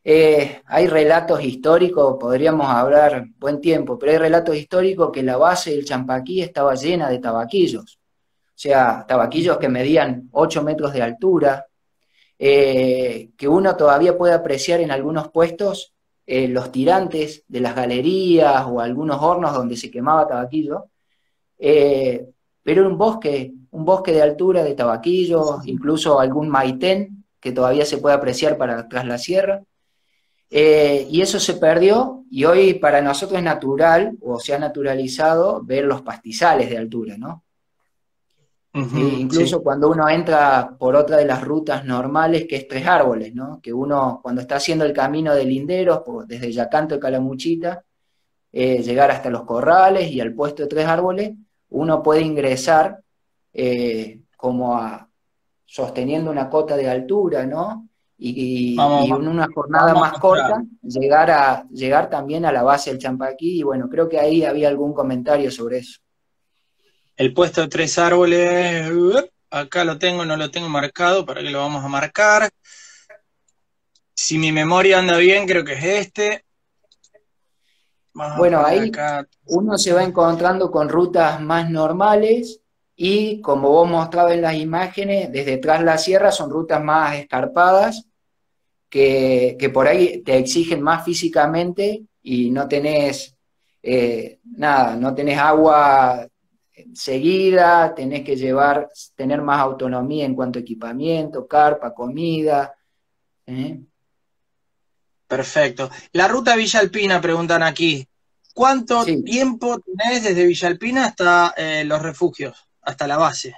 Hay relatos históricos, podríamos hablar buen tiempo, pero hay relatos históricos que la base del Champaquí estaba llena de tabaquillos. O sea, tabaquillos que medían 8 metros de altura, que uno todavía puede apreciar en algunos puestos los tirantes de las galerías o algunos hornos donde se quemaba tabaquillo, pero era un bosque de altura de tabaquillos, incluso algún maitén que todavía se puede apreciar para tras la sierra, y eso se perdió y hoy para nosotros es natural o se ha naturalizado ver los pastizales de altura, ¿no? Sí, incluso Sí. cuando uno entra por otra de las rutas normales, que es Tres Árboles, ¿no? Que uno, cuando está haciendo el camino de Linderos, desde Yacanto y Calamuchita, llegar hasta los Corrales y al puesto de Tres Árboles, uno puede ingresar sosteniendo una cota de altura, ¿no? Y Vamos, en una jornada vamos a más mostrar. corta, llegar también a la base del Champaquí, y bueno, creo que ahí había algún comentario sobre eso. El puesto de 3 árboles, acá lo tengo, no lo tengo marcado, ¿para qué lo vamos a marcar? Si mi memoria anda bien, creo que es este. Vamos a Bueno, poner ahí acá. uno se va encontrando con rutas más normales y como vos mostrabas en las imágenes, desde Tras la Sierra son rutas más escarpadas que por ahí te exigen más físicamente y no tenés nada, no tenés agua seguida, tenés que tener más autonomía en cuanto a equipamiento, carpa, comida. ¿eh? Perfecto. La ruta Villa Alpina, preguntan aquí. ¿cuánto Sí, tiempo tenés desde Villa Alpina hasta los refugios, hasta la base?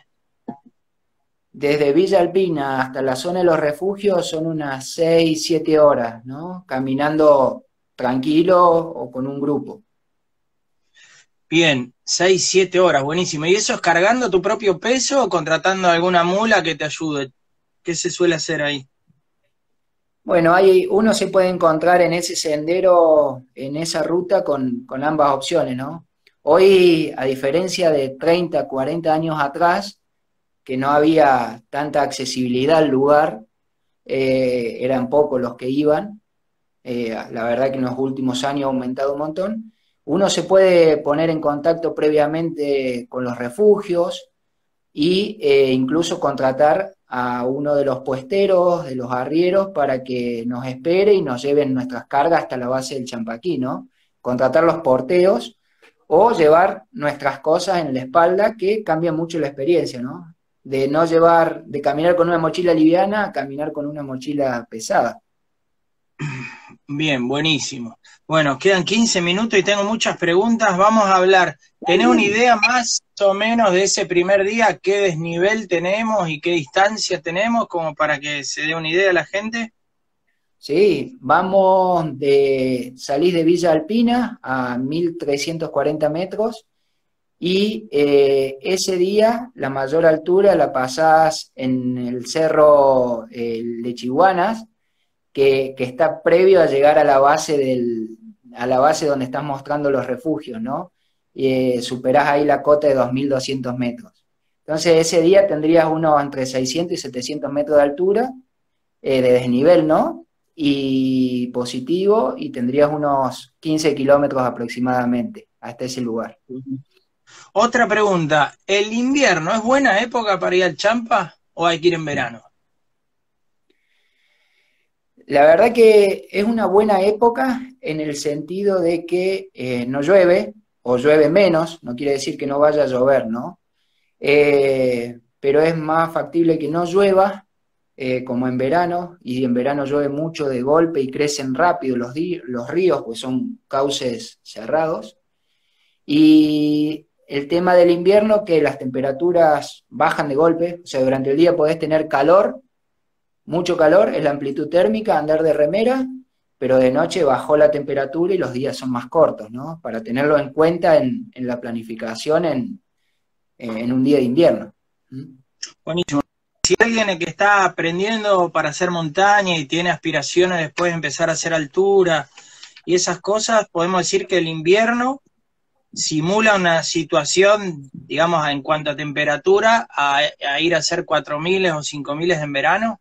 desde Villa Alpina hasta la zona de los refugios son unas 6, 7 horas, ¿no? Caminando tranquilo o con un grupo. Bien, 6, 7 horas, buenísimo. ¿Y eso es cargando tu propio peso o contratando alguna mula que te ayude? ¿Qué se suele hacer ahí? Bueno, uno se puede encontrar en ese sendero, en esa ruta, con ambas opciones, ¿no? Hoy, a diferencia de 30, 40 años atrás, que no había tanta accesibilidad al lugar, eran pocos los que iban, la verdad que en los últimos años ha aumentado un montón. Uno se puede poner en contacto previamente con los refugios y incluso contratar a uno de los puesteros, de los arrieros, para que nos espere y nos lleven nuestras cargas hasta la base del Champaquí, ¿no? Contratar los porteos o llevar nuestras cosas en la espalda, que cambia mucho la experiencia, ¿no? De no llevar, de caminar con una mochila liviana a caminar con una mochila pesada. Bien, buenísimo. Bueno, quedan 15 minutos y tengo muchas preguntas. Vamos a hablar. ¿Tenés una idea más o menos de ese primer día? ¿Qué desnivel tenemos y qué distancia tenemos? Como para que se dé una idea a la gente. Sí, salís de Villa Alpina a 1340 metros y ese día la mayor altura la pasás en el cerro de Chihuanas, que está previo a llegar a la base a la base donde estás mostrando los refugios, ¿no? Superás ahí la cota de 2200 metros. Entonces ese día tendrías unos entre 600 y 700 metros de altura, de desnivel, ¿no? Y positivo, y tendrías unos 15 kilómetros aproximadamente hasta ese lugar. Otra pregunta. ¿El invierno es buena época para ir al Champa o hay que ir en verano? La verdad que es una buena época en el sentido de que no llueve o llueve menos, no quiere decir que no vaya a llover, ¿no? Pero es más factible que no llueva como en verano, y en verano llueve mucho de golpe y crecen rápido los ríos, pues son cauces cerrados. Y el tema del invierno, que las temperaturas bajan de golpe, o sea, durante el día podés tener calor, mucho calor, es la amplitud térmica, andar de remera, pero de noche bajó la temperatura y los días son más cortos, ¿no? Para tenerlo en cuenta en la planificación en un día de invierno. Buenísimo. Si alguien que está aprendiendo para hacer montaña y tiene aspiraciones después de empezar a hacer altura y esas cosas, podemos decir que el invierno simula una situación, digamos, en cuanto a temperatura, a ir a hacer 4000 o 5000 en verano.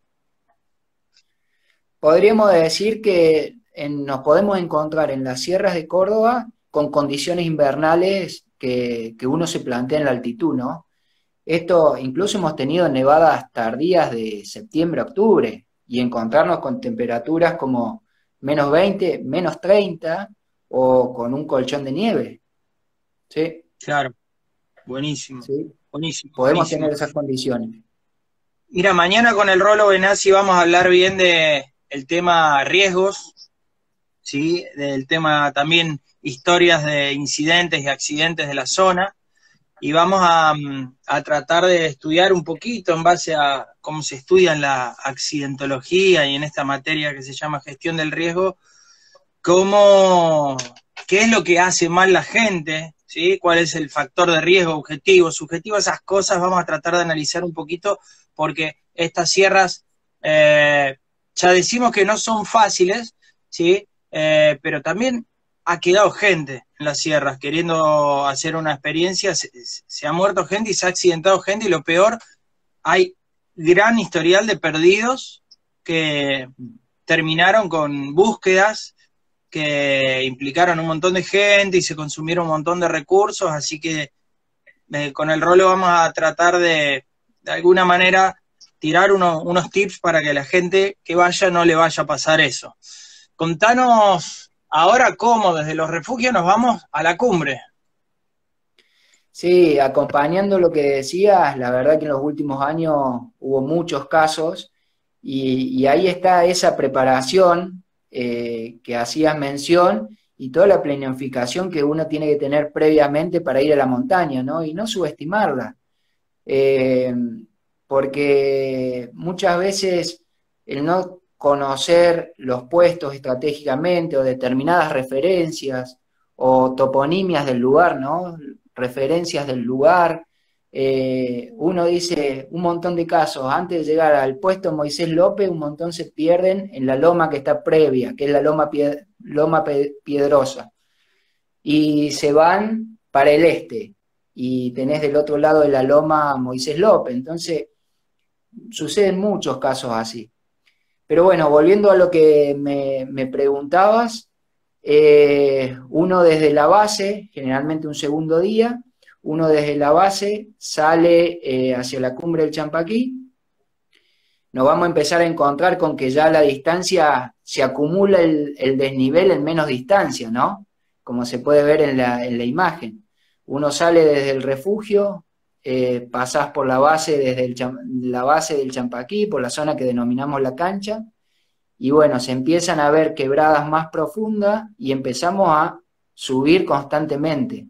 Podríamos decir que nos podemos encontrar en las sierras de Córdoba con condiciones invernales que uno se plantea en la altitud, ¿no? Esto, incluso hemos tenido nevadas tardías de septiembre a octubre y encontrarnos con temperaturas como -20, -30 o con un colchón de nieve. ¿Sí? Claro, buenísimo, ¿Sí? buenísimo, Podemos buenísimo. tener esas condiciones. Mira, mañana con el Rolo Benassi vamos a hablar bien de el tema riesgos, ¿sí? Del tema también historias de incidentes y accidentes de la zona, y vamos a tratar de estudiar un poquito en base a cómo se estudia en la accidentología y en esta materia que se llama gestión del riesgo, cómo, qué es lo que hace mal la gente, ¿sí? Cuál es el factor de riesgo objetivo, subjetivo, esas cosas vamos a tratar de analizar un poquito, porque estas sierras, ya decimos que no son fáciles, ¿sí? Pero también ha quedado gente en las sierras queriendo hacer una experiencia, se ha muerto gente y se ha accidentado gente, y lo peor, hay gran historial de perdidos que terminaron con búsquedas que implicaron un montón de gente y se consumieron un montón de recursos, así que con el Rolo vamos a tratar de alguna manera, tirar unos tips para que la gente que vaya no le vaya a pasar eso. Contanos ahora cómo desde los refugios nos vamos a la cumbre. Sí, acompañando lo que decías, la verdad que en los últimos años hubo muchos casos y ahí está esa preparación que hacías mención y toda la planificación que uno tiene que tener previamente para ir a la montaña, ¿no? Y no subestimarla, eh, porque muchas veces el no conocer los puestos estratégicamente o determinadas referencias o toponimias del lugar, ¿no? Referencias del lugar. Uno dice un montón de casos, antes de llegar al puesto Moisés López, un montón se pierden en la loma que está previa, que es la loma Piedrosa, y se van para el este, y tenés del otro lado de la loma Moisés López. Entonces, suceden muchos casos así. Pero bueno, volviendo a lo que me preguntabas, uno desde la base, generalmente un segundo día, uno desde la base sale hacia la cumbre del Champaquí, nos vamos a empezar a encontrar con que ya la distancia se acumula el desnivel en menos distancia, ¿no? Como se puede ver en la imagen. Uno sale desde el refugio, pasás por la base, la base del Champaquí, por la zona que denominamos la cancha, y bueno, se empiezan a ver quebradas más profundas y empezamos a subir constantemente.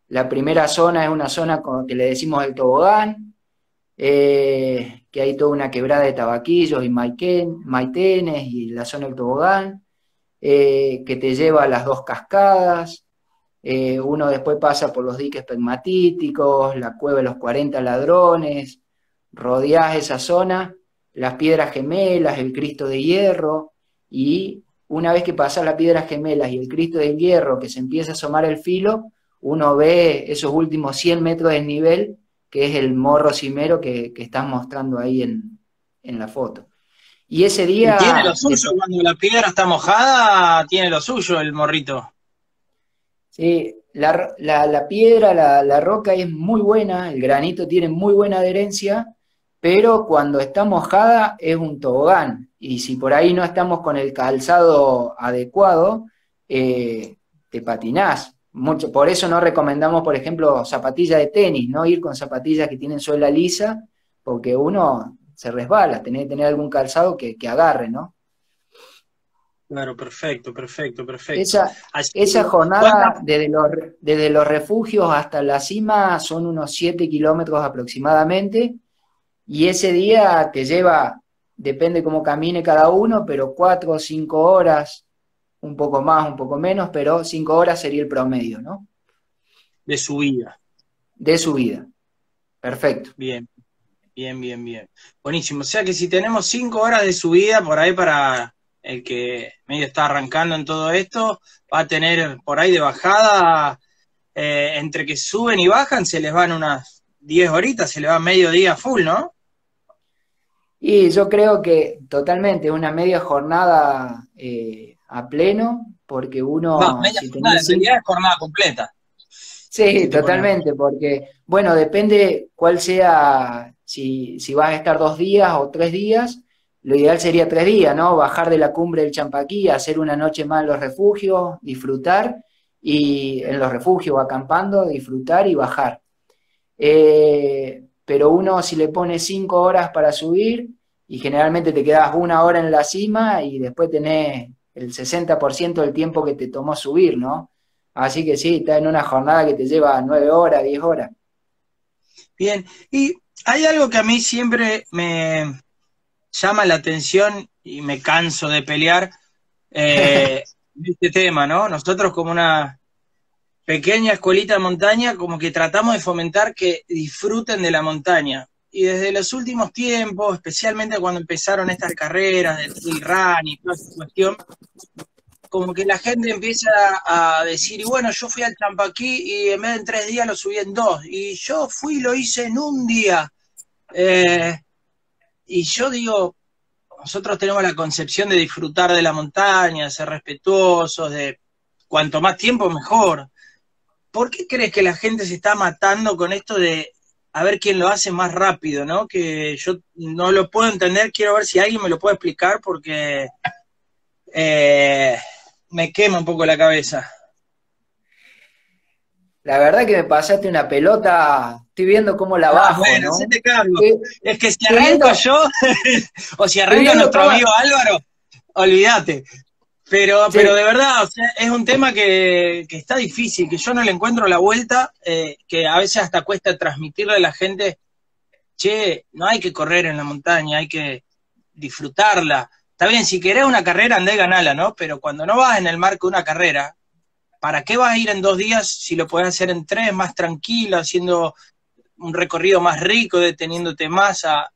La primera zona es una zona que le decimos el tobogán, que hay toda una quebrada de tabaquillos y maitenes y la zona del tobogán, que te lleva a las dos cascadas. Uno después pasa por los diques pegmatíticos, la cueva de los 40 ladrones, rodeás esa zona, las piedras gemelas, el Cristo de hierro, y una vez que pasas las piedras gemelas y el Cristo de hierro, que se empieza a asomar el filo, uno ve esos últimos 100 metros de nivel, que es el morro cimero que estás mostrando ahí en la foto. Y ese día... Y tiene lo suyo, cuando la piedra está mojada, tiene lo suyo el morrito. Sí, la piedra, la roca es muy buena, el granito tiene muy buena adherencia, pero cuando está mojada es un tobogán, y si por ahí no estamos con el calzado adecuado, te patinás. Mucho, por eso no recomendamos, por ejemplo, zapatillas de tenis, no ir con zapatillas que tienen suela lisa, porque uno se resbala, tenés que tener algún calzado que agarre, ¿no? Claro, perfecto. Esa jornada desde los refugios hasta la cima son unos 7 kilómetros aproximadamente, y ese día te lleva, depende cómo camine cada uno, pero 4 o 5 horas, un poco más, un poco menos, pero 5 horas sería el promedio, ¿no? De subida. De subida. Perfecto. Bien. Buenísimo. O sea que si tenemos 5 horas de subida por ahí para el que medio está arrancando en todo esto, va a tener por ahí de bajada, entre que suben y bajan, se les van unas 10 horitas, se les va medio día full, ¿no? Y yo creo que totalmente, una media jornada a pleno, porque uno... No, media jornada, en realidad es jornada completa. Sí, totalmente, porque, bueno, depende cuál sea, si vas a estar 2 días o 3 días, lo ideal sería 3 días, ¿no? Bajar de la cumbre del Champaquí, hacer una noche más en los refugios, disfrutar, y en los refugios acampando, disfrutar y bajar. Pero uno si le pone 5 horas para subir, y generalmente te quedas 1 hora en la cima, y después tenés el 60% del tiempo que te tomó subir, ¿no? Así que sí, está en una jornada que te lleva 9 horas, 10 horas. Bien, y hay algo que a mí siempre me llama la atención y me canso de pelear de este tema, ¿no? Nosotros como una pequeña escuelita de montaña, como que tratamos de fomentar que disfruten de la montaña. Y desde los últimos tiempos, especialmente cuando empezaron estas carreras del trail run y toda esta cuestión, como que la gente empieza a decir, y bueno, yo fui al Champaquí y en vez de en 3 días lo subí en 2, y yo fui y lo hice en 1 día. Y yo digo, nosotros tenemos la concepción de disfrutar de la montaña, de ser respetuosos, de cuanto más tiempo mejor. ¿Por qué crees que la gente se está matando con esto de a ver quién lo hace más rápido, ¿no? Que yo no lo puedo entender, quiero ver si alguien me lo puede explicar porque me quema un poco la cabeza. La verdad que me pasaste una pelota, estoy viendo cómo la bajo, bueno, ¿no? se te cargo. Es que si estoy arranco viendo, yo, o si arranca nuestro amigo Álvaro, olvídate. pero Sí, de verdad, o sea, es un tema que está difícil, que yo no le encuentro la vuelta, que a veces hasta cuesta transmitirle a la gente, che, no hay que correr en la montaña, hay que disfrutarla. Está bien, si querés una carrera, andá y ganala, ¿no? Pero cuando no vas en el marco de una carrera, ¿para qué vas a ir en 2 días si lo podés hacer en 3, más tranquilo, haciendo un recorrido más rico, deteniéndote más a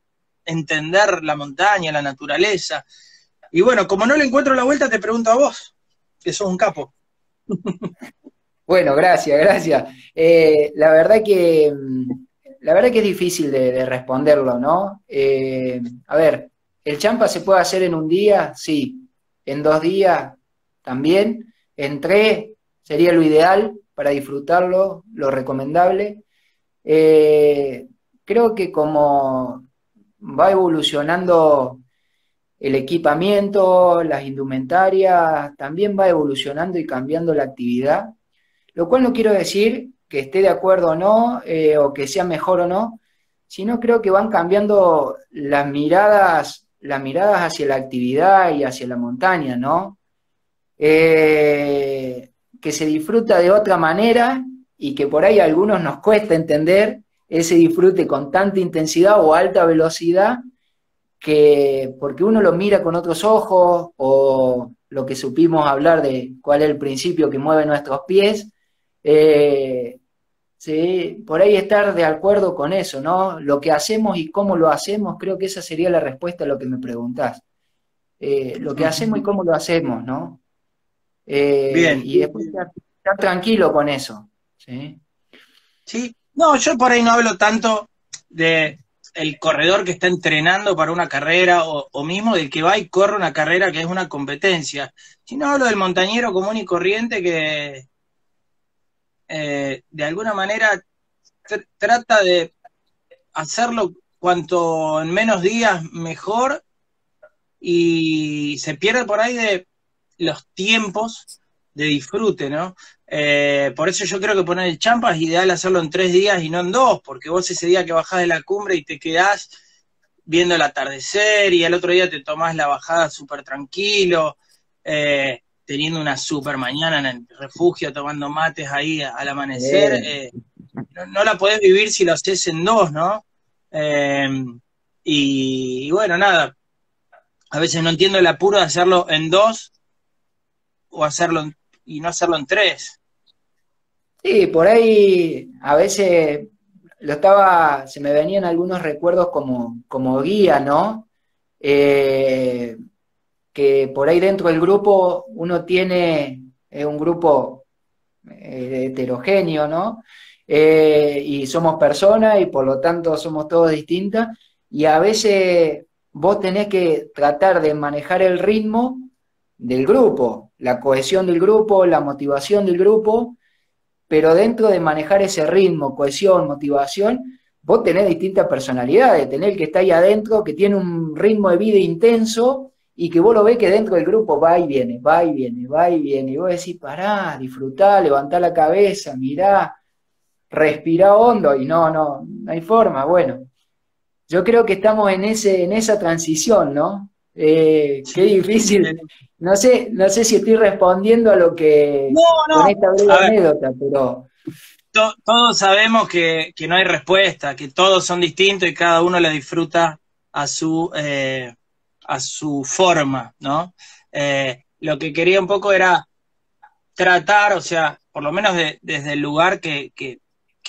entender la montaña, la naturaleza? Y bueno, como no le encuentro la vuelta, te pregunto a vos, que sos un capo. bueno, gracias, gracias. La verdad que es difícil de responderlo, ¿no? A ver, ¿el champa se puede hacer en un día? Sí. ¿En 2 días? También. ¿En 3? Sería lo ideal para disfrutarlo, lo recomendable. Eh, Creo que como va evolucionando el equipamiento, las indumentarias, también va evolucionando y cambiando la actividad, lo cual no quiero decir que esté de acuerdo o no, o que sea mejor o no, sino creo que van cambiando las miradas hacia la actividad y hacia la montaña, ¿no? Que se disfruta de otra manera y que por ahí a algunos nos cuesta entender ese disfrute con tanta intensidad o alta velocidad, que porque uno lo mira con otros ojos, o lo que supimos hablar de cuál es el principio que mueve nuestros pies, eh, sí, por ahí estar de acuerdo con eso, ¿no? Lo que hacemos y cómo lo hacemos, creo que esa sería la respuesta a lo que me preguntás. Lo que hacemos y cómo lo hacemos, ¿no? Bien, Y después estar tranquilo con eso, ¿sí? sí. No, yo por ahí no hablo tanto de el corredor que está entrenando para una carrera o mismo del que va y corre una carrera que es una competencia, sino hablo del montañero común y corriente que de alguna manera trata de hacerlo cuanto en menos días mejor y se pierde por ahí de los tiempos de disfrute, ¿no? Por eso yo creo que poner el champa es ideal hacerlo en 3 días y no en 2, porque vos ese día que bajás de la cumbre y te quedás viendo el atardecer y al otro día te tomás la bajada súper tranquilo, teniendo una súper mañana en el refugio, tomando mates ahí al amanecer, no la podés vivir si lo haces en 2, ¿no? Eh, y bueno, nada, a veces no entiendo el apuro de hacerlo en 2 o y no hacerlo en 3. Sí, por ahí a veces se me venían algunos recuerdos como guía, ¿no? Eh, que por ahí dentro del grupo uno tiene un grupo heterogéneo, ¿no? Y somos personas y por lo tanto somos todos distintas, y a veces vos tenés que tratar de manejar el ritmo del grupo, la cohesión del grupo, la motivación del grupo, pero dentro de manejar ese ritmo, cohesión, motivación, vos tenés distintas personalidades, tenés el que está ahí adentro, que tiene un ritmo de vida intenso, y que vos lo ves que dentro del grupo va y viene, va y viene, va y viene, y vos decís, pará, disfrutá, levantá la cabeza, mirá, respirá hondo, y no hay forma. Bueno, yo creo que estamos en esa transición, ¿no? Qué Sí. difícil. No sé si estoy respondiendo a lo que, No, con no. esta breve A ver, anécdota, pero todos sabemos que no hay respuesta, que todos son distintos y cada uno la disfruta a su forma, ¿no? Lo que quería un poco era tratar, o sea, por lo menos desde el lugar que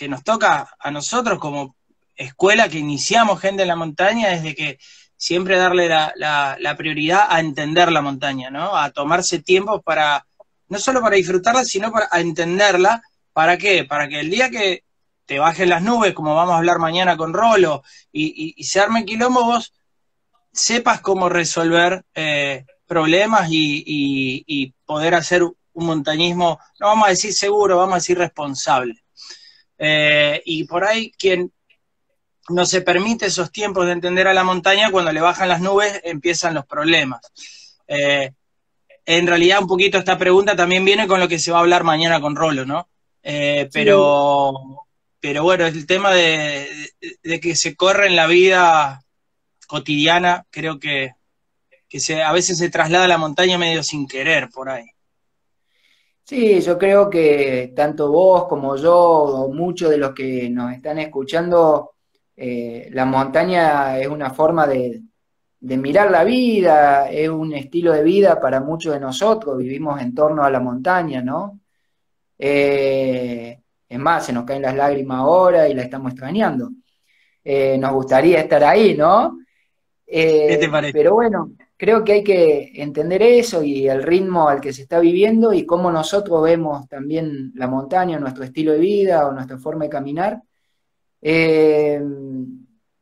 nos toca a nosotros como escuela que iniciamos gente en la montaña, es de que siempre darle la prioridad a entender la montaña, ¿no? A tomarse tiempo para, no solo para disfrutarla, sino para a entenderla. ¿Para qué? Para que el día que te bajen las nubes, como vamos a hablar mañana con Rolo, y se arme quilombo, vos sepas cómo resolver problemas y poder hacer un montañismo, no vamos a decir seguro, vamos a decir responsable. Y por ahí quien no se permite esos tiempos de entender a la montaña, cuando le bajan las nubes empiezan los problemas. Eh, en realidad un poquito esta pregunta también viene con lo que se va a hablar mañana con Rolo, ¿no? Eh, sí, pero, pero bueno, el tema de que se corre en la vida cotidiana, creo que a veces se traslada a la montaña medio sin querer por ahí. Sí, yo creo que tanto vos como yo, o muchos de los que nos están escuchando, la montaña es una forma de mirar la vida, es un estilo de vida para muchos de nosotros, vivimos en torno a la montaña, ¿no? Es más, se nos caen las lágrimas ahora y la estamos extrañando. Nos gustaría estar ahí, ¿no? ¿Qué te parece? Pero bueno, creo que hay que entender eso y el ritmo al que se está viviendo y cómo nosotros vemos también la montaña, nuestro estilo de vida o nuestra forma de caminar. Eh,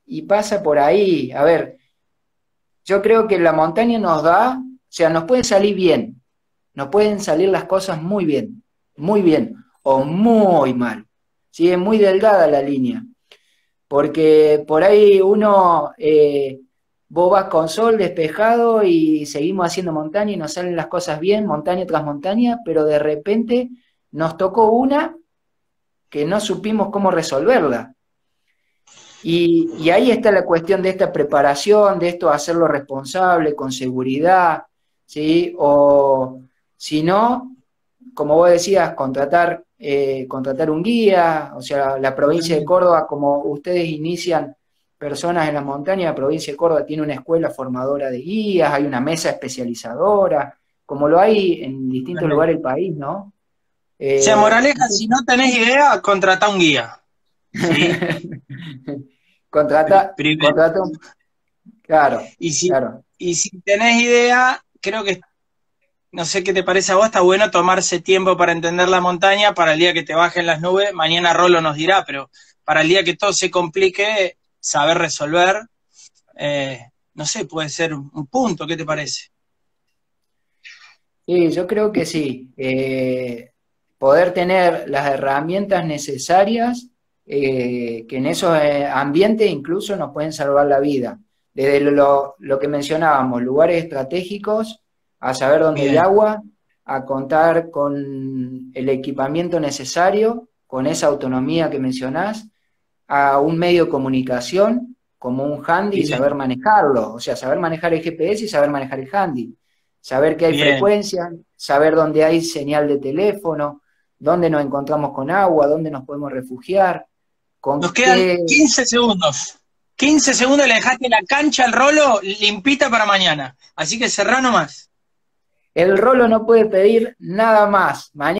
y pasa por ahí. A ver, yo creo que la montaña nos da, o sea, nos pueden salir bien, nos pueden salir las cosas muy bien, o muy mal. ¿Sí? Es muy delgada la línea, porque por ahí vos vas con sol despejado y seguimos haciendo montaña y nos salen las cosas bien, montaña tras montaña, pero de repente nos tocó una que no supimos cómo resolverla. Y ahí está la cuestión de esta preparación, de esto hacerlo responsable, con seguridad, ¿sí? O si no, como vos decías, contratar un guía, o sea, la provincia de Córdoba, como ustedes inician personas en la montaña, la provincia de Córdoba tiene una escuela formadora de guías, hay una mesa especializadora, como lo hay en distintos lugares del país, ¿no? O sea, moraleja, si no tenés idea, contratá un guía. ¿Sí? Primero. Contrata claro, Y si, claro. y si tenés idea, creo que, no sé qué te parece a vos, está bueno tomarse tiempo para entender la montaña, para el día que te bajen las nubes, mañana Rolo nos dirá, pero para el día que todo se complique, saber resolver, no sé, puede ser un punto, ¿qué te parece? Sí, yo creo que sí. Poder tener las herramientas necesarias que en esos ambientes incluso nos pueden salvar la vida. Desde lo que mencionábamos, lugares estratégicos, a saber dónde hay Bien, agua, a contar con el equipamiento necesario, con esa autonomía que mencionás, a un medio de comunicación como un handy y saber bien, manejarlo, o sea, saber manejar el GPS y saber manejar el handy, saber que hay bien. frecuencia, saber dónde hay señal de teléfono, dónde nos encontramos con agua, dónde nos podemos refugiar, Nos con quedan qué... 15 segundos. 15 segundos le dejaste la cancha al Rolo limpita para mañana. Así que cerrá nomás. El rolo no puede pedir nada más. Mañana